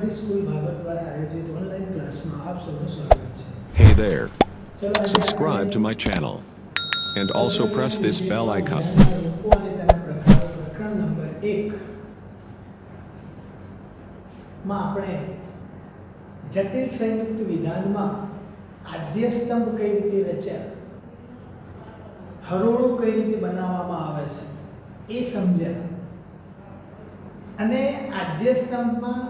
Public school भावत द्वारा आयोजित ऑनलाइन क्लास में आप सबનું સ્વાગત છે। Hey there. ચલો આજે Subscribe to my channel. And also press this bell icon. રૂપો અને તેના પ્રકારો પ્રકરણ નંબર 1 માં આપણે જટિલ સંયુક્ત વિધાનમાં આદ્ય સ્તંભ કઈ રીતે રચ્યા, હરોળો કઈ રીતે બનાવવામાં આવે છે એ સમજ્યા અને આદ્ય સ્તંભમાં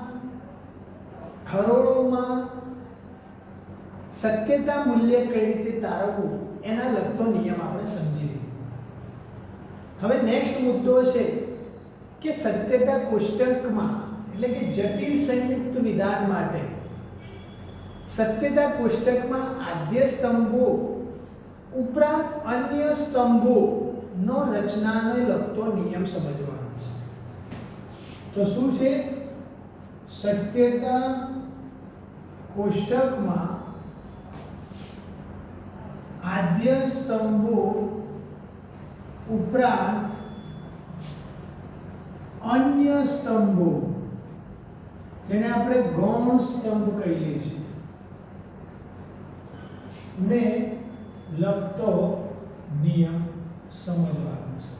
હરોળોમાં સત્યતા મૂલ્ય કઈ રીતે તારવવું એના લગતો નિયમ આપણે સમજી લીધો। હવે નેક્સ્ટ મુદ્દો છે કે સત્યતા કોષ્ટકમાં એટલે કે જટિલ સંયુક્ત વિધાન માટે સત્યતા કોષ્ટકમાં આદ્ય સ્તંભો ઉપરાંત અન્ય સ્તંભોનો રચનાને લગતો નિયમ સમજવાનો છે। તો શું છે? સત્યતા કોષ્ટકમાં આદ્ય સ્તંભો ઉપરાંત અન્ય સ્તંભો જેને આપણે ગૌણ સ્તંભ કહીએ છીએ ને લગતો નિયમ સમજવાનો છે।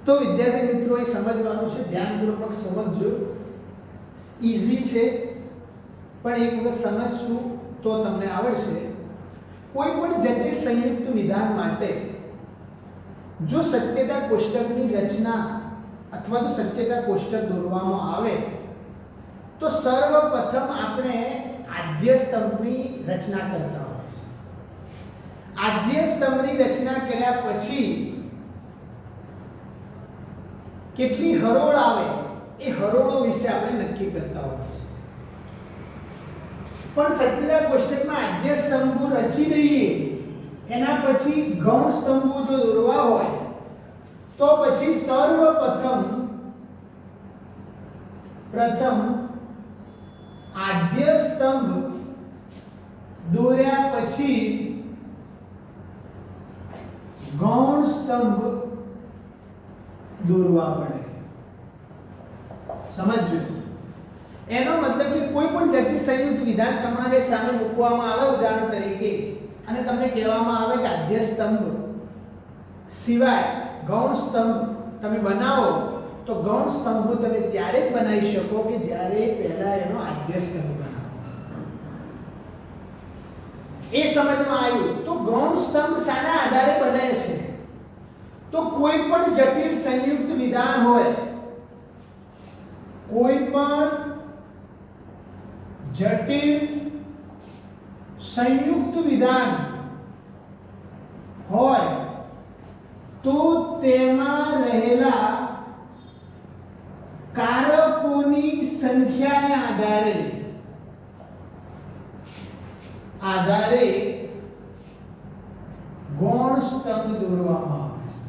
તો વિદ્યાર્થી મિત્રો એ સમજવાનું છે, ધ્યાનપૂર્વક સમજજો। ઈઝી છે પણ એક વખત સમજશું તો તમને આવડશે। કોઈ પણ જટિલ સંયુક્ત વિધાન માટે જો સત્યતા કોષ્ટકની રચના અથવા તો સત્યતા કોષ્ટક દોરવામાં આવે તો સર્વપ્રથમ આપણે આદ્ય સ્તંભની રચના કરતા હોય છે। આદ્ય સ્તંભની રચના કર્યા પછી કેટલી હરોળ આવે એ હરોળો વિશે આપણે નક્કી કરતા હોય છે। પણ સત્યતા કોષ્ટકમાં આદ્ય સ્તંભો રચી દઈએ એના પછી ગૌણ સ્તંભો જો દોરવા હોય તો પછી પ્રથમ આદ્ય સ્તંભ દોર્યા પછી ગૌણ સ્તંભ દોરવા પડે। સમજજો, એનો મતલબ કે કોઈ પણ જટિલ સંયુક્ત વિધાન તમારે સામે મૂકવામાં આવે ઉદાહરણ તરીકે અને તમને કહેવામાં આવે કે આદ્ય સ્તંભ સિવાય ગૌણ સ્તંભ તમે બનાવો તો ગૌણ સ્તંભ તમે ત્યારે જ બનાવી શકો કે જ્યારે પહેલા એનો આદ્ય સ્તંભ બનાવો। એ સમજમાં આવ્યું? તો ગૌણ સ્તંભ શાના આધારે બને છે? તો કોઈ પણ જટિલ સંયુક્ત વિધાન હોય, કોઈ પણ જટિલ સંયુક્ત વિધાન હોય તો તેમાં રહેલા કારકોની સંખ્યાને આધારે ગૌણ સ્તંભ દોરવામાં આવે છે।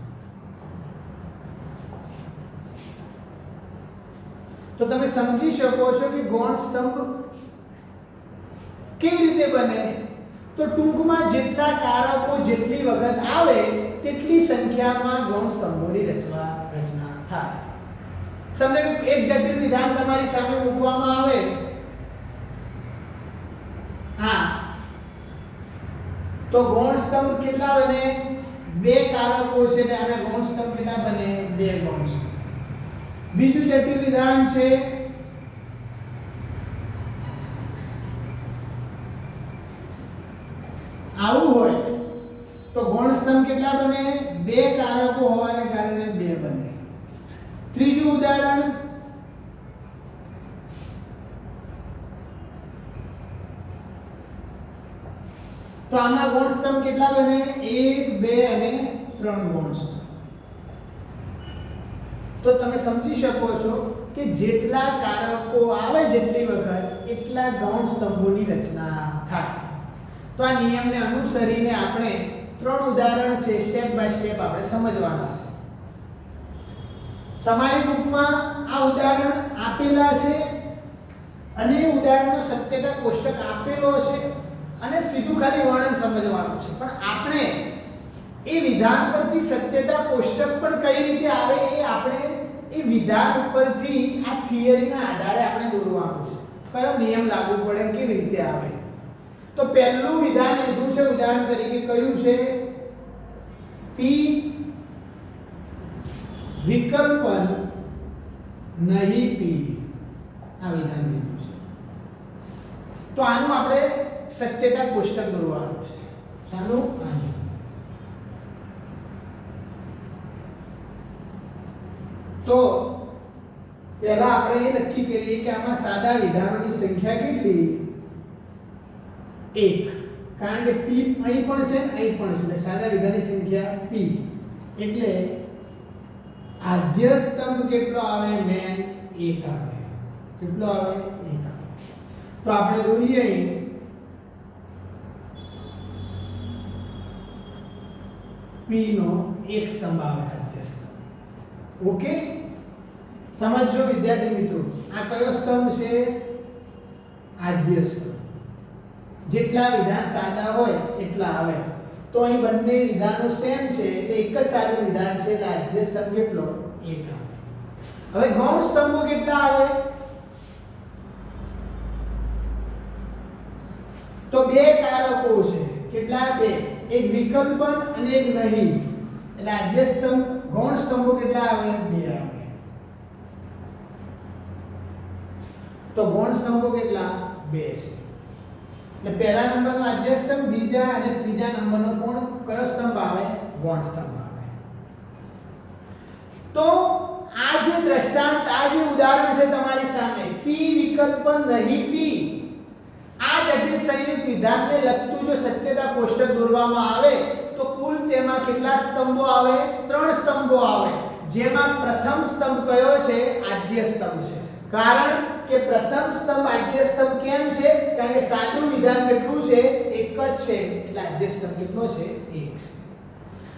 તો તમે સમજી શકો છો કે ગૌણ સ્તંભ કેવી રીતે બને? તો ટૂંકમાં જેટલા કારકો જેટલી વખત આવે તેટલી સંખ્યામાં ગૌણ સ્તંભોની રચના થાય। સમજો કે એક જટિલ વિધાન તમારી સામે મૂકવામાં આવે, હા, તો ગૌણ સ્તંભ કેટલા બને? બે કારકો છે ને આના ગૌણ સ્તંભ કેટલા બને? બે ગૌણ સ્તંભ। બીજું જટિલ વિધાન છે, આવું હોય તો ગૌણ સ્તંભ કેટલા બને? બે કારકો હોવાને કારણે બે બને। ત્રીજું ઉદાહરણ, તો આમાં ગૌણ સ્તંભ કેટલા બને? 1 2 અને 3 ગૌણ સ્તંભ। તો તમે સમજી શકો છો કે જેટલા કારકો આવે જેટલી વખત એટલા ગૌણ સ્તંભોની રચના થાય। તો આ નિયમને અનુસરીને આપણે 3 ઉદાહરણ છે સ્ટેપ બાય સ્ટેપ આપણે સમજવાના છે। તમારી બુકમાં આ ઉદાહરણ આપેલા છે અને એ ઉદાહરણનો સત્યતા કોષ્ટક આપેલો છે અને સીધું ખાલી વર્ણન સમજવાનું છે। પણ આપણે એ વિધાન પરથી સત્યતા કોષ્ટક પણ કઈ રીતે આવે એ આપણે એ વિધાન ઉપરથી આ થિયરીના આધારે આપણે દોરવાનું છે કયો નિયમ લાગુ પડે કેવી રીતે આવે તો પહેલું વિધાન લીધું છે ઉદાહરણ તરીકે કયું છે p વિકલ્પન નહીં p આ વિધાન લીધું છે તો આનું આપણે સત્યતા કોષ્ટક દોરવાનું છે શાનું આનું તો પહેલા આપણે એ નક્કી કરીએ કે આમાં સાદા વિધાનોની સંખ્યા કેટલી 1 કારણ કે p અહીં પણ છે અહીં પણ છે એટલે સાદા વિધાનની સંખ્યા p એટલે આદ્ય સ્તંભ કેટલો આવે મેન 1 આવે કેટલો આવે 1 આવે તો આપણે દોરીએ અહીં p નો એક સ્તંભ આવે આદ્ય સ્તંભ ઓકે સમજો વિદ્યાર્થી મિત્રો આ કયો સ્તંભ છે આદ્ય સ્તંભ જેટલા વિધાન સાદા હોય એટલા આવે તો અહીં બંને વિધાનો સેમ છે એટલે એક જ સાદું વિધાન છે એટલે આદ્ય સ્તંભ કેટલો 1 આવે હવે ગૌણ સ્તંભો કેટલા આવે તો બે કારકો છે કેટલા બે એક વિકલ્પન અને એક નહીં એટલે આદ્ય સ્તંભ ગૌણ સ્તંભો કેટલા આવે બે આવે તો ગૌણ સ્તંભો કેટલા બે છે એટલે પહેલા નંબરનો આદ્ય સ્તંભ બીજા અને ત્રીજા નંબરનો કોણ કયો સ્તંભ આવે ગૌણ સ્તંભ આવે તો આ જે દ્રષ્ટાંત આ જે ઉદાહરણ છે તમારી સામે p વિકલ્પન નહીં p આ જટિલ સંયુક્ત વિધાનને લગતું જો સત્યતા કોષ્ટક દોરવામાં આવે તો કુલ તેમાં કેટલા સ્તંભો આવે 3 સ્તંભો આવે જેમાં પ્રથમ સ્તંભ કયો છે આદ્ય સ્તંભ છે કારણ કે પ્રથમ સ્તંભ આદ્ય સ્તંભ કેમ છે કારણ કે સાદું વિધાન કેટલું છે એક જ છે એટલે આદ્ય સ્તંભ કેટલો છે 1 છે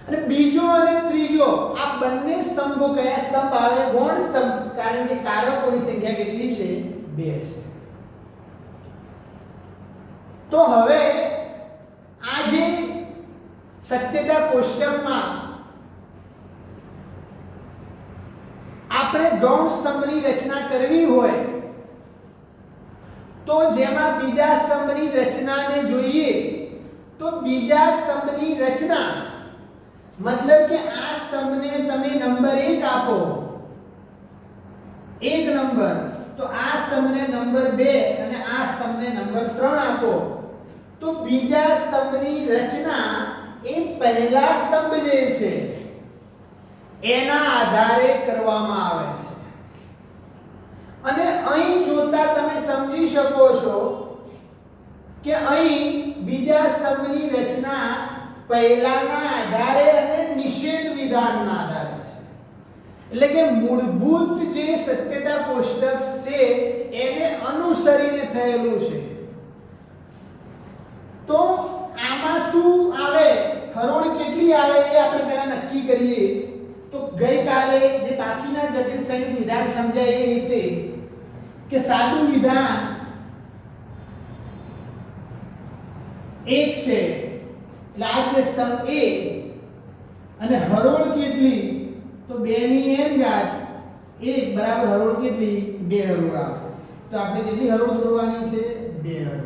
અને બીજો અને ત્રીજો આ બંને સ્તંભો કયા સ્તંભ આવે ગૌણ સ્તંભ કારણ કે કારકોની સંખ્યા કેટલી છે 2 છે તો હવે આ જે સત્યતા કોષ્ટકમાં આપણે ગૌણ સ્તંભની રચના કરવી હોય તો જેમાં બીજા સ્તંભની રચનાને જોઈએ તો બીજા સ્તંભની રચના મતલબ કે આ સ્તંભને તમે નંબર 1 આપો 1 નંબર તો આ સ્તંભને નંબર 2 અને આ સ્તંભને નંબર 3 આપો તો બીજા સ્તંભની રચના એ પહેલા સ્તંભ જે છે એના આધારે કરવામાં આવે છે અને અહીં જોતા તમે સમજી શકો છો કે અહીં બીજા સ્તંભની રચના પહેલાના આધારે અને નિષેધ વિધાનના આધારે છે એટલે કે મૂળભૂત જે સત્યતા કોષ્ટક છે એને અનુસરીને થયેલું છે તો આમાં શું આવે હરોળ કેટલી આવે એ આપણે પહેલા નક્કી કરીએ તો ગઈકાલે જે બાકીના જટિલ સંયુક્ત વિધાન સમજાય એ રીતે કે સાદું વિધાન 1 છે એટલે આદ્ય સ્તંભ a અને હરોળ કેટલી તો 2 ની n ઘાત 1 બરાબર હરોળ કેટલી 2 હરોળ આવે તો આપણે કેટલી હરોળ દોરવાની છે 2 હરોળ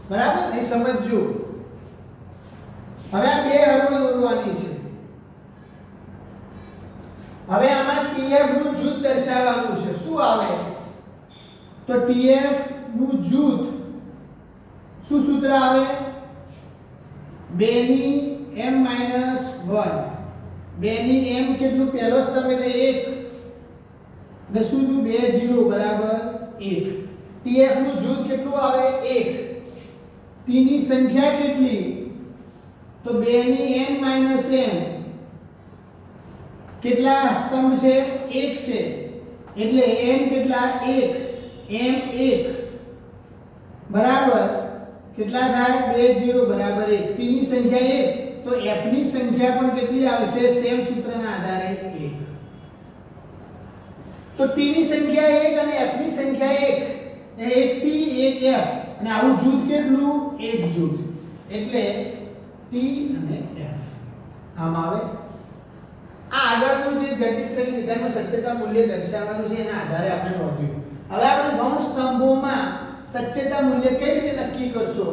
બરાબર અહીં સમજજો હવે આ 2 હરોળ દોરવાની છે હવે આમાં TF નું જૂથ દર્શાવવાનું છે શું આવે તો TF નું જૂથ શું સૂત્ર આવે 2 ની m - 1 2 ની m કેટલું પહેલો સ્તંભ એટલે 1 ને શું 2 0 બરાબર 1 TF નું જૂથ કેટલું આવે 1 t ની સંખ્યા કેટલી તો 2 ની n - m કેટલા સ્તંભ છે 1 છે એટલે n કેટલા 1 m 1 બરાબર કેટલા થાય 2 0 બરાબર 1 t ની સંખ્યા 1 તો f ની સંખ્યા પણ કેટલી આવશે સેમ સૂત્રના આધારે 1 તો t ની સંખ્યા 1 અને f ની સંખ્યા 1 1 t 1 f અને આવું જૂથ કેટલું એક જૂથ એટલે t અને f આમ આવે આ આગળનું જે જટિલ સંયુક્ત વિધાનમાં સત્યતા મૂલ્ય દર્શાવવાનું છે એના આધારે આપણે નોંધ્યું. હવે આપણે ગૌણ સ્તંભોમાં સત્યતા મૂલ્ય કઈ રીતે નક્કી કરશો?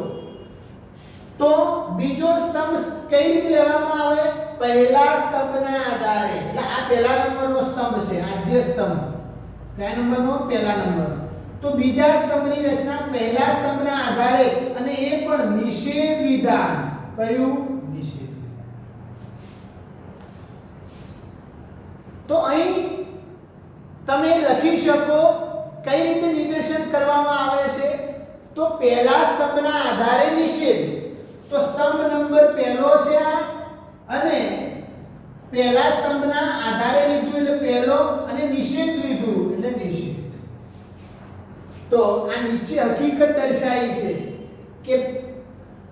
તો બીજો સ્તંભ કઈ રીતે લેવામાં આવે? પહેલા સ્તંભના આધારે. એટલે આ પહેલા નંબરનો સ્તંભ છે, આદ્ય સ્તંભ. કયા નંબરનો? પહેલા નંબરનો. તો બીજા સ્તંભની રચના પહેલા સ્તંભના આધારે, અને એ પણ નિષેધ વિધાન. કયું? નિષેધ. તો અહીં તમે લખી શકો કઈ રીતે નિર્દેશન કરવામાં આવે છે? તો પહેલા સ્તંભના આધારે નિષેધ. તો સ્તંભ નંબર પહેલો છે આ, અને પહેલા સ્તંભના આધારે લીધું એટલે પહેલો, અને નિષેધ લીધું એટલે નિષેધ. તો આ નીચે હકીકત દર્શાવી છે કે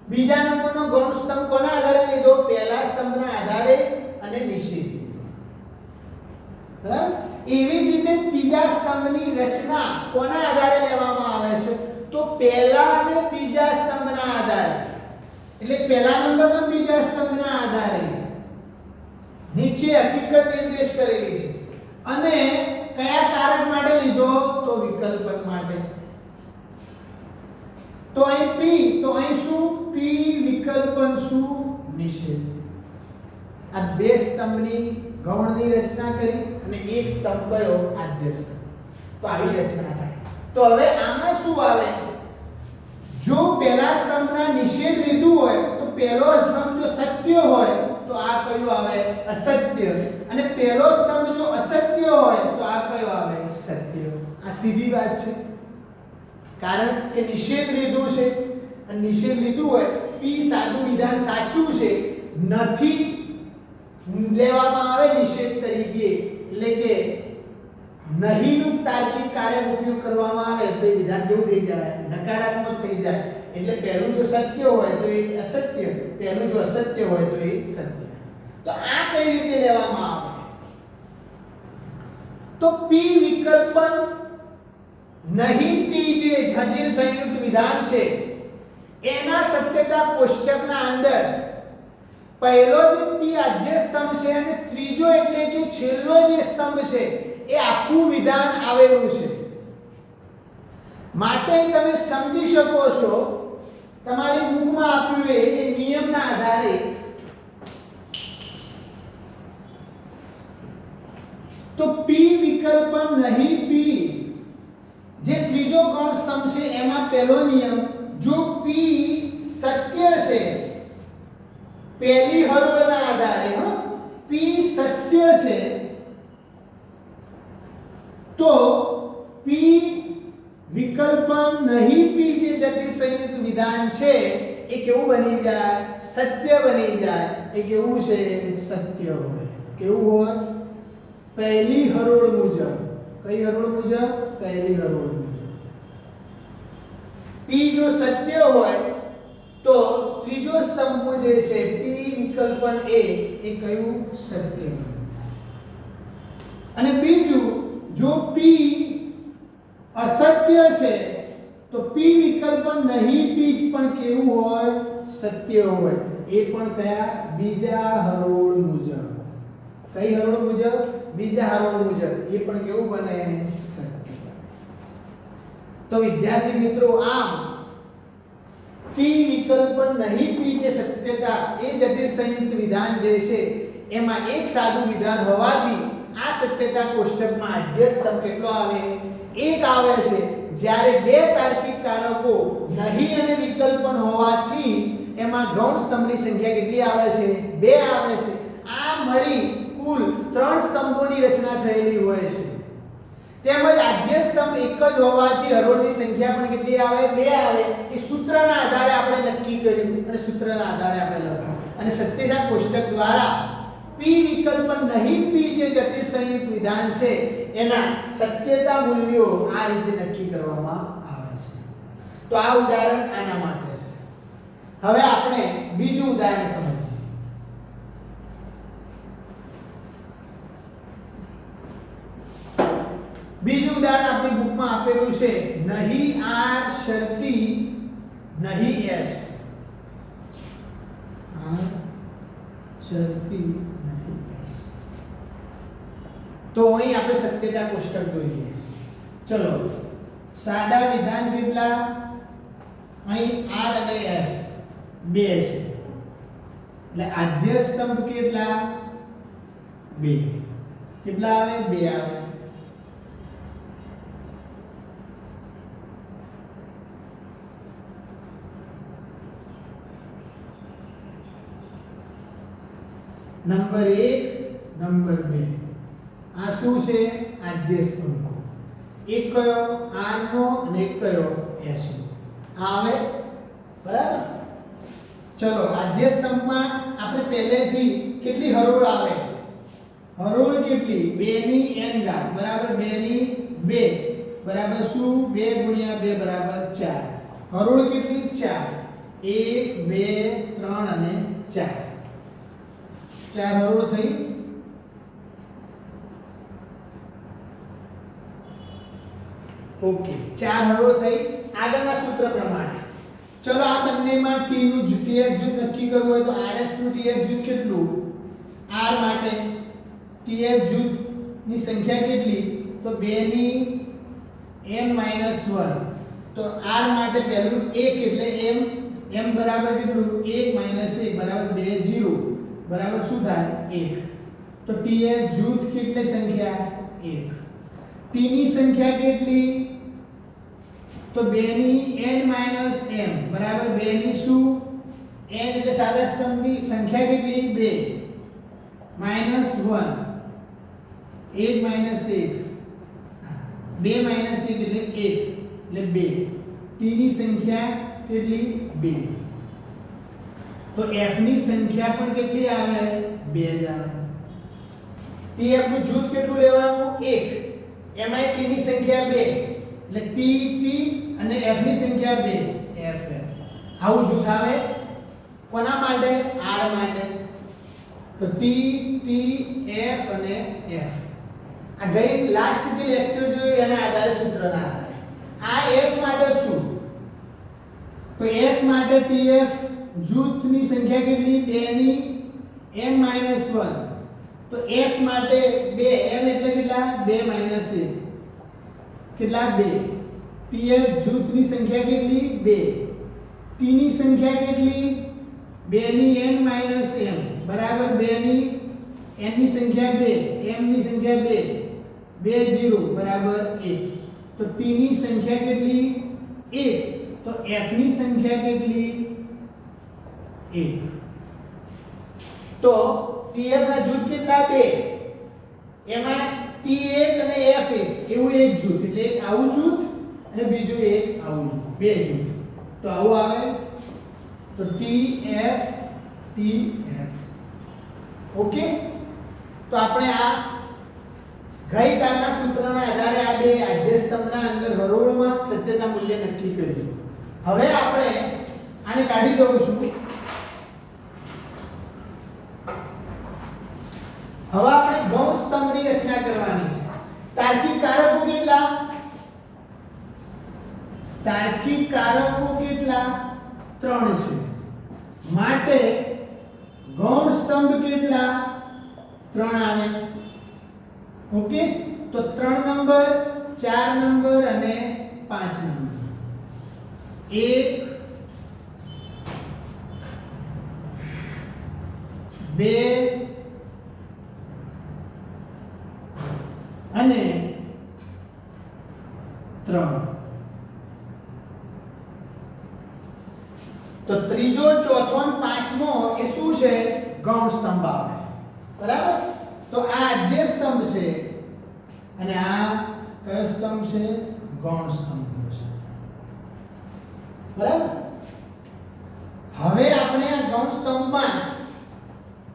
બીજા નંબરનો ગૌણ સ્તંભ કોના આધારે લીધો? પહેલા સ્તંભના આધારે અને નિષેધ. બરાબર? એવી જ રીતે ત્રીજા સ્તંભની રચના કોના આધારે લેવામાં આવે છે? તો પહેલા અને બીજા સ્તંભના આધારે. એટલે પહેલા નંબરના બીજા સ્તંભના આધારે નીચે હકીકત નિર્દેશ કરેલી છે. અને કયા કારક માટે લીધો? તો વિકલ્પન માટે. તો અહીં P, તો અહીં શું? P વિકલ્પન શું? નિષેધ. આ બે સ્તંભની ગૌણની રચના કરી અને એક સ્તંભ કયો? આદ્ય સ્તંભ. તો આવી રચના થાય. તો હવે આમાં શું આવે? જો પહેલા સ્તંભના નિષેધ લીધું હોય તો પહેલો સ્તંભ જો સત્ય હોય તો આ કયું આવે? અસત્ય. અને પહેલો સ્તંભ જો અસત્ય હોય તો આ કયો આવે? સત્ય. આ સીધી વાત છે, કારણ કે નિષેધ લીધું છે. અને નિષેધ લીધું હોય, P સાદું વિધાન સાચું છે, નથી લેવામાં આવે નિષેધ તરીકે, એટલે કે નહીંનું તાર્કિક કાર્ય ઉપયોગ કરવામાં આવે તો એ વિધાન કેવું થઈ જાય? નકારાત્મક થઈ જાય. એટલે પહેલું જો સત્ય હોય તો એ અસત્ય, પહેલું જો અસત્ય હોય તો એ સત્ય. તો આ કઈ રીતે લેવામાં આવે? તો P વિકલ્પન નહીં P જે જટિલ સંયુક્ત વિધાન છે એના સત્યતા કોષ્ટકના અંદર પહેલો જે P આદ્ય સ્તંભ છે અને ત્રીજો એટલે કે છેલ્લો જે સ્તંભ છે એ આખું વિધાન આવેલું છે. માટે તમે સમજી શકો છો, તમારી બુકમાં આપ્યું એ નિયમના આધારે તો P વિકલ્પન નહીં P જે ત્રીજો ગૌણ સ્તંભ છે એમાં પહેલો નિયમ, જો P સત્ય છે પહેલી હરોળના આધારે, P સત્ય છે તો P વિકલ્પન નહીં P જે જટિલ સંયુક્ત વિધાન છે એ કેવું બની જાય? સત્ય બની જાય. એ કેવું છે? સત્ય હોય. કેવું હોય? પહેલી હરોળ મુજબ. કઈ હરોળ મુજબ? પહેલી હરોળ મુજબ. P જો સત્ય હોય તો ત્રીજો સ્તંભ જે છે P વિકલ્પન એ કયું? સત્ય. અને બીજું, જો P અસત્ય છે તો P વિકલ્પન નહીં P પણ કેવું હોય? સત્ય હોય. એ પણ કયા? બીજા હરોળ મુજબ. કઈ હરોળ મુજબ? બીજા હરોળ મુજબ. એ પણ કેવું બને? સત્ય. તો વિદ્યાર્થી મિત્રો, આમ P વિકલ્પન નહીં P જે સત્યતા એ જટિલ સંયુક્ત વિધાન જે છે એમાં એક સાદું વિધાન હોવાથી આ સત્યતા કોષ્ટકમાં આદ્ય સ્તંભ કેટલો આવે? એક આવે છે. જ્યારે બે તાર્કિક કારકો નહીં અને વિકલ્પન હોવાથી એમાં ગૌણ સ્તંભની સંખ્યા કેટલી આવે છે? 2 આવે છે. આ મળી કુલ 3 સ્તંભોની રચના થયેલી હોય છે. તેમજ આદ્ય સ્તંભ એક જ હોવાથી હરોળની સંખ્યા પણ કેટલી આવે? 2 આવે. એ સૂત્રના આધારે આપણે નક્કી કર્યું અને સૂત્રના આધારે આપણે લખ્યું. અને સત્યતા કોષ્ટક દ્વારા P વિકલ્પન નહીં P જે જટિલ સંયુક્ત વિધાન છે એના સત્યતા મૂલ્યો આ રીતે નક્કી કરવામાં આવે છે. તો આ ઉદાહરણ આના માટે છે. હવે આપણે બીજું ઉદાહરણ સમજીએ. બીજું ઉદાહરણ આપણી બુકમાં આપેલું છે, નહીં R શરતી નહીં S. R શરતી નહીં S. તો અહીં આપણે સત્યતા કોષ્ટક દોરીએ. ચલો સાદા વિધાન કેટલા? અહીં r અને s બે છે એટલે આદ્ય સ્તંભ કેટલા? બે. કેટલા આવે? બે આવે. નંબર 1 નંબર 2 આ શું છે? આદ્ય સ્તંભ. એક કયો? r નો અને એક કયો? s નો. આ આવે બરાબર. ચલો આદ્ય સ્તંભમાં આપણે પહેલેથી કેટલી હરોળ આવે? હરોળ કેટલી? 2 ની n ઘાત બરાબર 2 ની 2 બરાબર શું? 2 ગુણ્યા 2 બરાબર 4. હરોળ કેટલી? 4. 1 2 3 અને 4. 4 હરોળ થઈ. ઓકે 4 હરોળ થઈ. આગળના સૂત્ર પ્રમાણે ચલો આ બંનેમાં t નું tf જૂથ નક્કી કરવું હોય તો rs નું tf જૂથ કેટલું? r માટે tf જૂથ ની સંખ્યા કેટલી? તો 2 ની m - 1. તો r માટે પહેલું 1 એટલે m બરાબર કેટલું? 1 - 1 બરાબર 2 0 બરાબર શું થાય? 1. તો tf જૂથ કેટલી સંખ્યા? 1. t ની સંખ્યા કેટલી? તો 2 ની n - m બરાબર 2 ની શું? n એટલે સાદા સ્તંભની સંખ્યા કેટલી? 2 -1 1 - 1 2 - 1 એટલે 1 એટલે 2. t ની સંખ્યા કેટલી? 2. તો f ની સંખ્યા પણ કેટલી આવે? 2 જ આવે. tf નું જૂથ કેટલું લેવાનું? 1. એમાં t ની સંખ્યા 2 એટલે t અને f ની સંખ્યા 2 f. આવું જૂથ આવે કોના માટે? r માટે. તો t f અને f. આ ગઈ લાસ્ટ જે લેક્ચર જોયું એના આધારે સૂત્રના આધારે આ s માટે શું? તો s માટે tf જૂથની સંખ્યા કેટલી? 2 ની m - 1. તો s માટે 2 m એટલે કેટલા? 2 - 1 કેટલા? 2. tf જૂથની સંખ્યા કેટલી? 2. t ની સંખ્યા કેટલી? 2 ની n - m બરાબર 2 ની n ની સંખ્યા 2 m ની સંખ્યા 2 2 0 બરાબર 1. તો t ની સંખ્યા કેટલી? 1. તો f ની સંખ્યા કેટલી? 1. તો tf ના જૂથ કેટલા? 2. એમાં t1 અને f1 એવું એક જૂથ એટલે એક આવું જૂથ અને બીજું એક આવું જૂથ. બે જૂથ. તો આવું આવે તો tf tf. ઓકે. તો આપણે આ ગઈકાલના સૂત્રના આધારે આ બે આદ્ય સ્તંભના અંદર હરોળમાં સત્યતા મૂલ્ય નક્કી કર્યું. હવે આપણે આને કાઢી દઉં છું. હવે આપણે ગૌણ સ્તંભની રચના કરવાની છે. તાર્કિક કારકો કેટલા? તાર્કિક કારકો કેટલા? 3 છે. માટે ગૌણ સ્તંભ કેટલા? 3 આવે. ઓકે. તો 3 નંબર 4 નંબર અને 5 નંબર. 1 2 અને 3. તો ત્રીજો, ચોથો અને પાંચમો એ શું છે? ગૌણ સ્તંભ આવે. બરાબર. તો આ આદ્ય સ્તંભ છે અને આ કયો સ્તંભ છે? ગૌણ સ્તંભ છે. બરાબર. હવે આપણે આ ગૌણ સ્તંભમાં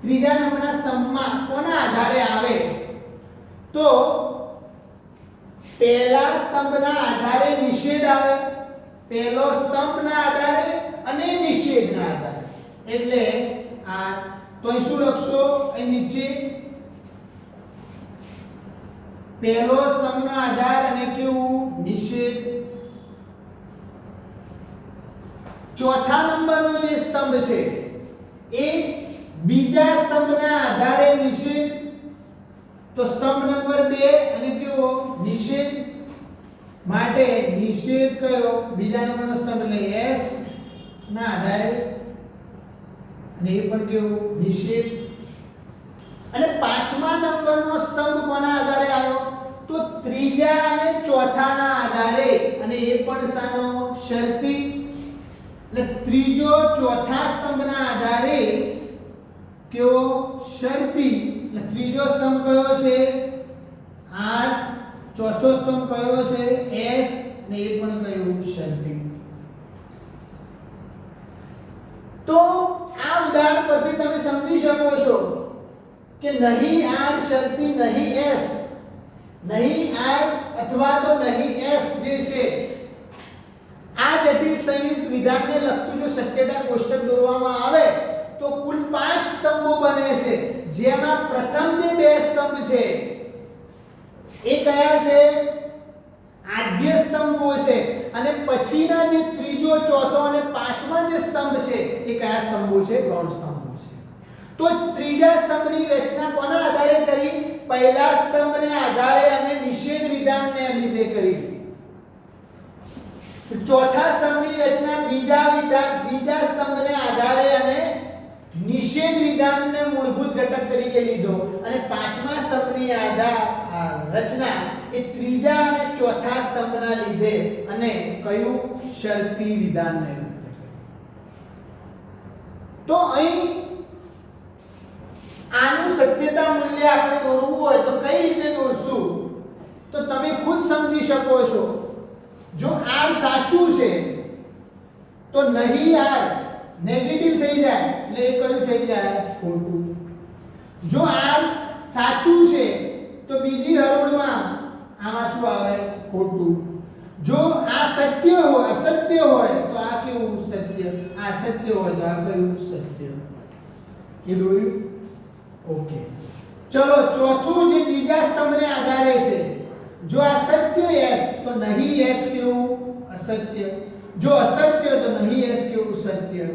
ત્રીજા નંબરના સ્તંભમાં કોના આધારે આવે? તો પહેલા સ્તંભના આધારે નિષેધ આવે. પહેલો સ્તંભના આધારે અને નિષેધના આધારે. એટલે આ તો અહીં શું લખશો? અહીં નીચે પહેલો સ્તંભનો આધાર અને કેવું? નિષેધ. ચોથા નંબરનો જે સ્તંભ છે એ બીજા સ્તંભના આધારે નિષેધ તો સ્તંભ નંબર 2 અને કયો નિષેધ માટે નિષેધ કયો બીજા નંબરનો સ્તંભ એટલે S ના આધારે અને એ પણ કયો નિષેધ અને પાંચમા નંબરનો સ્તંભ કોના આધારે આવ્યો તો ત્રીજા અને ચોથાના આધારે અને એ પણ સાનો શરતી એટલે ત્રીજો ચોથા સ્તંભના આધારે કેવો શરતી એટલે ત્રીજો સ્તંભ કયો છે R ચોથો સ્તંભ કયો છે S અને એ પણ કયું શરતી તો આ ઉદાહરણ પરથી તમે સમજી શકો છો કે નહીં R શરતી નહીં S નહીં R અથવા તો નહીં S જે છે આ જટિલ સંયુક્ત વિધાનને લગતું જો સત્યતા કોષ્ટક દોરવામાં આવે તો કુલ 5 સ્તંભો બને છે જેમાં પ્રથમ જે બે સ્તંભ છે એ કયા છે આદ્ય સ્તંભો છે અને પછીના જે ત્રીજો ચોથો અને પાંચમા જે સ્તંભ છે એ કયા સ્તંભો છે ગૌણ સ્તંભો છે તો ત્રીજા સ્તંભની રચના કોના આધારે કરી પહેલા સ્તંભને આધારે અને નિષેધ વિધાનને લીધે કરી ચોથા સ્તંભની રચના બીજા સ્તંભને આધારે અને નિષેધ વિધાનને મૂળભૂત ઘટક તરીકે લીધો અને પાંચમા સ્તંભની રચના એ ત્રીજા અને ચોથા સ્તંભના લીધે અને કયું શરતી વિધાનને લીધે તો અહીં આનું સત્યતા મૂલ્ય આપણે દોરવું હોય તો કઈ રીતે દોરશું તો તમે ખુદ સમજી શકો છો જો R સાચું છે તો નહીં R નેગેટિવ થઈ જાય એટલે એ કયું થઈ જાય ખોટું જો R સાચું છે તો બીજી હરોળમાં આમાં શું આવે ખોટું જો આ સત્ય હોય અસત્ય હોય તો આ કેવું સત્ય આ અસત્ય હોય તો આ કયું સત્ય એ દોર્યું ઓકે ચલો ચોથું જે બીજા સ્તંભને આધારે છે જો આ સત્ય S તો નહીં S કેવું અસત્ય જો અસત્ય તો નહીં S કેવું સત્ય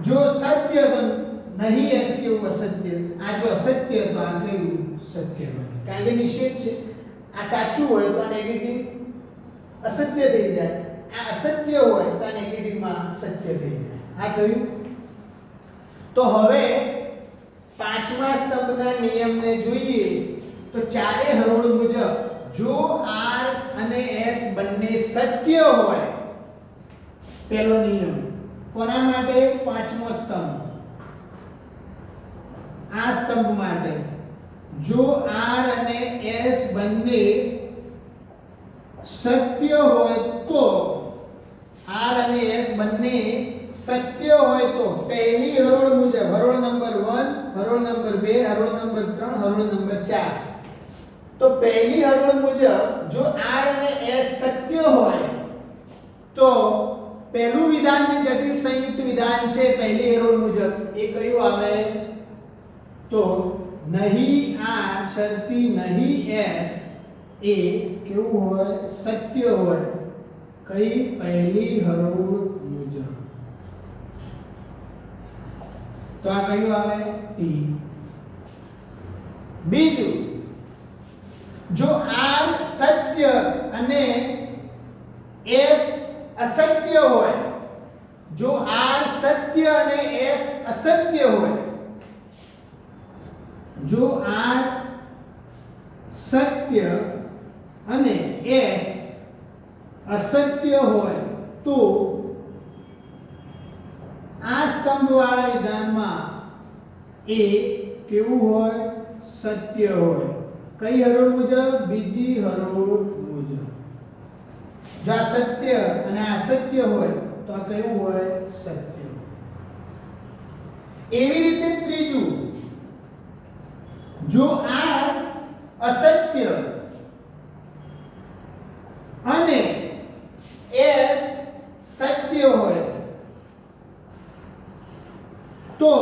જો સત્ય તો નહીં S કેવું અસત્ય આ જો અસત્ય તો આ કેવું સત્ય બને કારણ કે નિષેધ છે આ સાચું હોય તો આ નેગેટિવ અસત્ય થઈ જાય આ અસત્ય હોય તો આ નેગેટિવમાં સત્ય થઈ જાય આ થયું તો હવે પાંચમા સ્તંભના નિયમને જોઈએ તો ચારે હરોળ મુજબ જો R અને S બંને સત્ય હોય પહેલો નિયમ કોના માટે પાંચમો સ્તંભ આ સ્તંભ માટે જો R અને S બંને સત્ય હોય તો R અને S બંને સત્ય હોય તો પહેલી હરોળ મુજબ હરોળ નંબર 1 હરોળ નંબર 2 હરોળ નંબર 3 હરોળ નંબર 4 તો પહેલી હરોળ મુજબ જો R અને S સત્ય હોય તો પહેલું વિધાન જે જટિલ સંયુક્ત વિધાન છે પહેલી હરોળ મુજબ એ કયું આવે તો નહીં R શરતી નહીં S એ કેવું હોય સત્ય હોય કઈ પહેલી હરોળ મુજબ તો આ કયું આવે T બીજું જો R સત્ય અને S અસત્ય હોય જો R સત્ય અને S અસત્ય હોય જો R સત્ય અને S અસત્ય હોય તો આ સ્તંભવાળા વિધાનમાં એ કેવું હોય સત્ય હોય કઈ હરોળ મુજબ બીજી હરોળ મુજબ જો આ સત્ય અને આ અસત્ય હોય તો આ કયું હોય સત્ય એવી રીતે ત્રીજું જો R અસત્ય અને S સત્ય હોય તો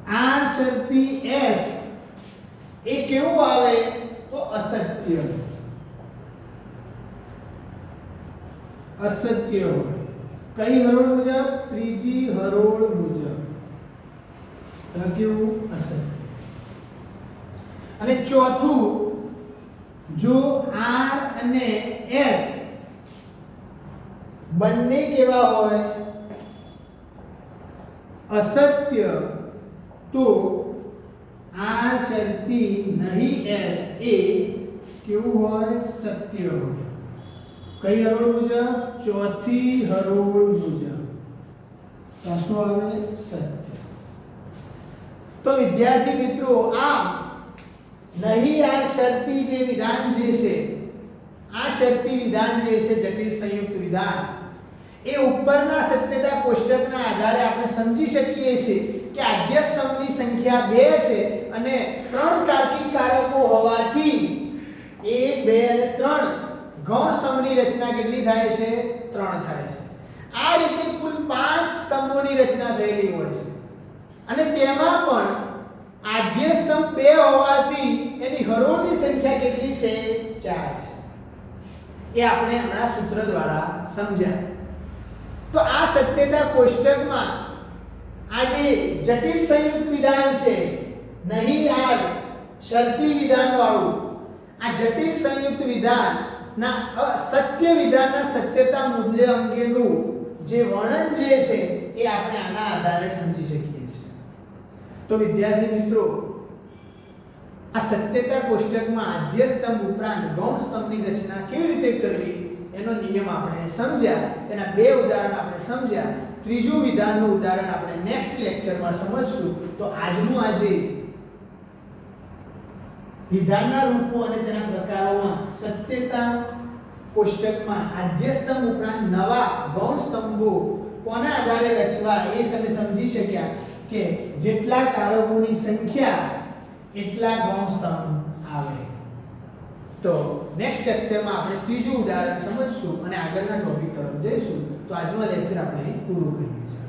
R શરતી S એ કેવું આવે તો અસત્ય હોય કઈ હરોળ મુજબ ત્રીજી હરોળ મુજબ તો કેવું અસત્ય અને ચોથું, જો R અને S બંને કેવા હોય અસત્ય, તો R શરતી નહીં S એ કેવું હોય સત્ય હોય. કઈ હરોળ મુજબ? ચોથી હરોળ મુજબ. તો શું આવે? સત્ય. તો વિદ્યાર્થી મિત્રો, આ નહીં R શરતી જે વિધાન જે છે, આ શરતી વિધાન જે છે જટિલ સંયુક્ત વિધાન, એ ઉપરના સત્યતા કોષ્ટકના આધારે આપણે સમજી શકીએ છીએ કે આદ્ય સ્તંભની સંખ્યા 2 છે અને 3 તાર્કિક કારકો હોવાથી 1 2 અને 3 ગૌણ સ્તંભની રચના કેટલી થાય છે? 3 થાય છે. આ રીતે કુલ 5 સ્તંભોની રચના થયેલી હોય છે અને તેમાં પણ આદ્ય સ્તંભ 2 હોવાથી એની હરોળની સંખ્યા કેટલી છે? 4 છે. એ આપણે હમણાં સૂત્ર દ્વારા સમજ્યા. તો આ સત્યતા કોષ્ટકમાં આ જે જટિલ સંયુક્ત વિધાન છે, નહીં R શરતી વિધાન વાળું, આ જટિલ સંયુક્ત વિધાનના અસત્ય વિધાનના સત્યતા મૂલ્ય અંગેનું જે વર્ણન જે છે એ આપણે આના આધારે સમજી શકીએ છીએ. તો વિદ્યાર્થી મિત્રો, આ સત્યતા કોષ્ટકમાં આદ્ય સ્તંભ ઉપરાંત ગૌણ સ્તંભની રચના કેવી રીતે કરવી એનો નિયમ આપણે સમજ્યા. એના 2 ઉદાહરણ આપણે સમજ્યા. ત્રીજું વિધાનનું ઉદાહરણ આપણે નેક્સ્ટ લેક્ચરમાં સમજશું. તો આજનું આજે વિધાનના રૂપો અને તેના પ્રકારોમાં સત્યતા કોષ્ટકમાં આદ્ય સ્તંભ ઉપરાંત નવા ગૌણ સ્તંભો કોના આધારે રચવા એ તમે સમજી શક્યા કે જેટલા કારકોની સંખ્યા એટલા ગૌણ સ્તંભ આવે. તો નેક્સ્ટ લેક્ચરમાં આપણે ત્રીજું ઉદાહરણ સમજશું અને આગળના ટોપિક તરફ જઈશું. તો આજનો લેક્ચર આપણે પૂરું કરીએ છીએ.